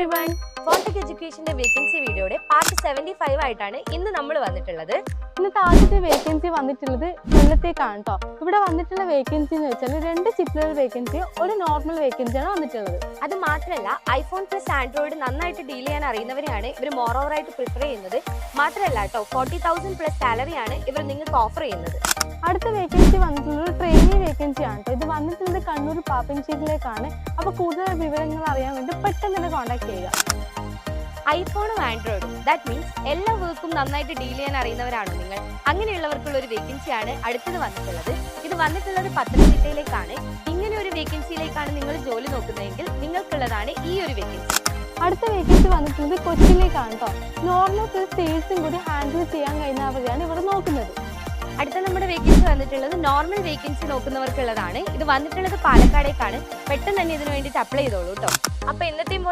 everyone. Fontech Educationന്റെ vacancy വീഡിയോയുടെ part 75 ആയിട്ടാണ് ഇന്ന് നമ്മൾ വന്നിട്ടുള്ളത്. ഇന്നത്തെ ആദ്യത്തെ വേക്കൻസി വന്നിട്ടുള്ളത് കൊല്ലത്തേക്കാണ് കേട്ടോ. ഇവിടെ വന്നിട്ടുള്ള വേക്കൻസി എന്ന് വെച്ചാൽ 2 ചിപ്പ് ലെവൽ വേക്കൻസിയും ഒരു നോർമൽ വേക്കൻസിയാണ് വന്നിട്ടുള്ളത്. അത് മാത്രമല്ല ഐഫോൺ പ്ലസ് ആൻഡ്രോയിഡ് നന്നായിട്ട് ഡീൽ ചെയ്യാൻ അറിയുന്നവരെയാണ് ഇവർ മോർ ഓവർ ആയിട്ട് പ്രിഫർ ചെയ്യുന്നത്. മാത്രമല്ല കേട്ടോ 40,000 പ്ലസ് സാലറിയാണ് ഇവർ നിങ്ങൾക്ക് ഓഫർ ചെയ്യുന്നത്. അടുത്ത വേക്കൻസി വന്നിട്ടുള്ളത് ട്രെയിനിങ് വേക്കൻസി ആണ് കേട്ടോ. ഇത് വന്നിട്ടുള്ളത് കണ്ണൂർ പാപ്പൻശ്ശേരിയിലേക്കാണ്. അപ്പോൾ കൂടുതൽ വിവരങ്ങൾ അറിയാൻ വേണ്ടി പെട്ടെന്ന് തന്നെ കോൺടാക്ട് ചെയ്യുക. ഐഫോണും ആൻഡ്രോയിഡും ദാറ്റ് മീൻസ് എല്ലാ വർക്കും നന്നായിട്ട് ഡീൽ ചെയ്യാൻ അറിയുന്നവരാണോ നിങ്ങൾ? അങ്ങനെയുള്ളവർക്കുള്ള ഒരു വേക്കൻസിയാണ് അടുത്തത് വന്നിട്ടുള്ളത്. ഇത് വന്നിട്ടുള്ളത് പത്തനംതിട്ടയിലേക്കാണ്. ഇങ്ങനെ ഒരു വേക്കൻസിയിലേക്കാണ് നിങ്ങൾ ജോലി നോക്കുന്നതെങ്കിൽ നിങ്ങൾക്കുള്ളതാണ് ഈ ഒരു വേക്കൻസി. അടുത്ത വേക്കൻസി വന്നിട്ടുള്ളത് കൊച്ചിയിലേക്കാണ് കേട്ടോ. നോർമൽ പ്ലസ് സെയിൽസും കൂടി ഹാൻഡിൽ ചെയ്യാൻ കഴിയുന്നവരെയാണ് ഇവിടെ നോക്കുന്നത്. അടുത്ത നമ്മുടെ വേക്കൻസി വന്നിട്ടുള്ളത് നോർമൽ വേക്കൻസി നോക്കുന്നവർക്കുള്ളതാണ്. ഇത് വന്നിട്ടുള്ളത് പാലക്കാടേക്കാണ്. പെട്ടെന്ന് തന്നെ ഇതിനു വേണ്ടിയിട്ട് അപ്ലൈ ചെയ്തോളൂ കേട്ടോ. അപ്പോൾ ഇന്നത്തെ